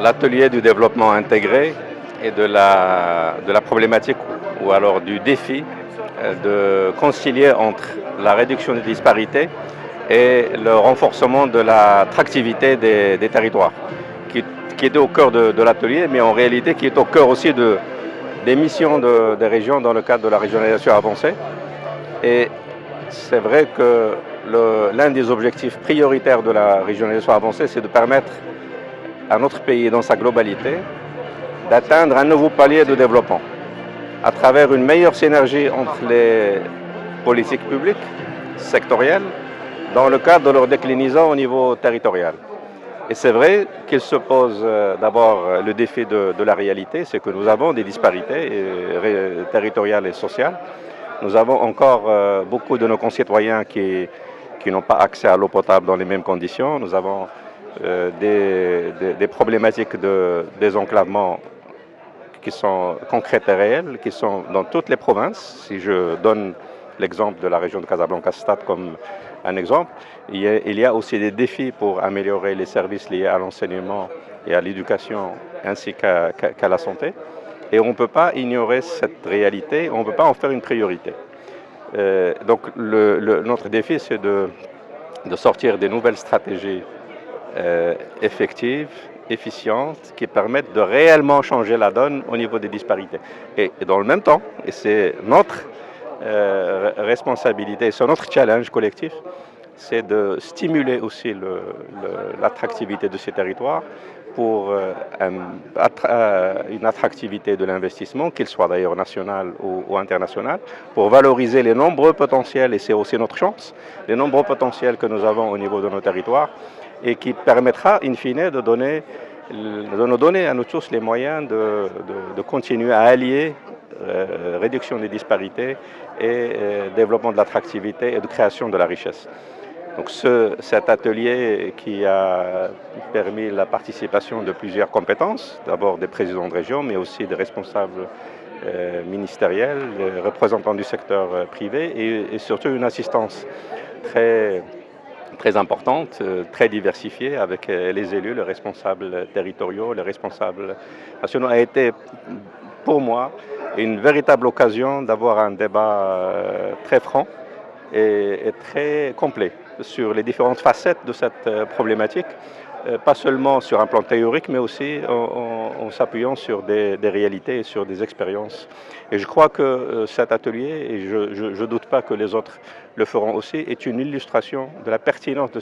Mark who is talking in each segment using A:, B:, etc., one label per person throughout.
A: l'atelier du développement intégré et de la problématique ou alors du défi de concilier entre la réduction des disparités et le renforcement de l'attractivité des territoires, qui était au cœur de l'atelier, mais en réalité qui est au cœur aussi des missions des régions dans le cadre de la régionalisation avancée. Et c'est vrai que l'un des objectifs prioritaires de la régionalisation avancée, c'est de permettre à notre pays dans sa globalité d'atteindre un nouveau palier de développement à travers une meilleure synergie entre les politiques publiques, sectorielles, dans le cadre de leur déclinaison au niveau territorial. Et c'est vrai qu'il se pose d'abord le défi de la réalité, c'est que nous avons des disparités territoriales et sociales. Nous avons encore beaucoup de nos concitoyens qui n'ont pas accès à l'eau potable dans les mêmes conditions. Nous avons des problématiques de désenclavement qui sont concrètes et réelles, qui sont dans toutes les provinces. Si je donne l'exemple de la région de Casablanca-Stade comme un exemple, il y a aussi des défis pour améliorer les services liés à l'enseignement et à l'éducation ainsi qu'à la santé. Et on ne peut pas ignorer cette réalité, on ne peut pas en faire une priorité. Donc notre défi, c'est de sortir des nouvelles stratégies effectives, efficientes, qui permettent de réellement changer la donne au niveau des disparités. Et dans le même temps, et c'est notre responsabilité, c'est notre challenge collectif, c'est de stimuler aussi l'attractivité de ces territoires pour une attractivité de l'investissement, qu'il soit d'ailleurs national ou international, pour valoriser les nombreux potentiels, et c'est aussi notre chance, les nombreux potentiels que nous avons au niveau de nos territoires, et qui permettra, in fine, de nous donner à nous tous les moyens de continuer à allier réduction des disparités et développement de l'attractivité et de création de la richesse. Donc cet atelier qui a permis la participation de plusieurs compétences, d'abord des présidents de région, mais aussi des responsables ministériels, des représentants du secteur privé et surtout une assistance très importante, très diversifiée avec les élus, les responsables territoriaux, les responsables nationaux, a été pour moi une véritable occasion d'avoir un débat très franc et très complet sur les différentes facettes de cette problématique, pas seulement sur un plan théorique, mais aussi en s'appuyant sur des réalités et sur des expériences. Et je crois que cet atelier, et je ne doute pas que les autres le feront aussi, est une illustration de la pertinence de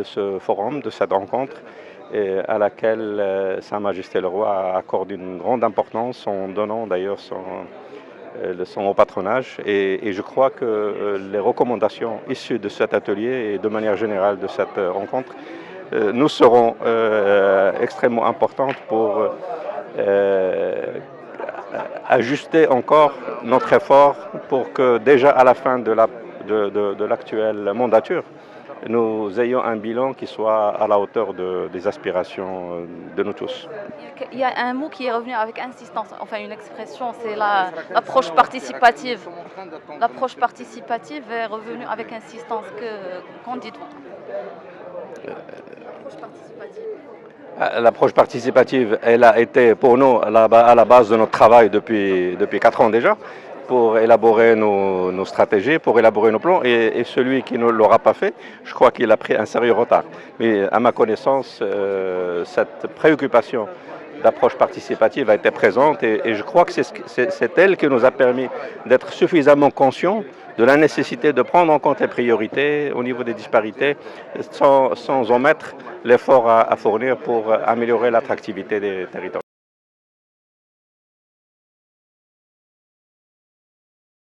A: ce forum, de cette rencontre, à laquelle Sa Majesté le Roi accorde une grande importance en donnant d'ailleurs son haut patronage. Et je crois que les recommandations issues de cet atelier et de manière générale de cette rencontre nous seront extrêmement importantes pour ajuster encore notre effort pour que déjà à la fin de l'actuelle mandature, nous ayons un bilan qui soit à la hauteur des aspirations de nous tous.
B: Il y a un mot qui est revenu avec insistance, enfin une expression, c'est l'approche participative. L'approche participative est revenue avec insistance. Qu'en dites-vous?
A: L'approche participative, elle a été pour nous à la base de notre travail depuis 4 ans déjà, pour élaborer nos stratégies, pour élaborer nos plans, et celui qui ne l'aura pas fait, je crois qu'il a pris un sérieux retard. Mais à ma connaissance, cette préoccupation d'approche participative a été présente, et je crois que c'est elle qui nous a permis d'être suffisamment conscients de la nécessité de prendre en compte les priorités au niveau des disparités, sans omettre l'effort à fournir pour améliorer l'attractivité des territoires.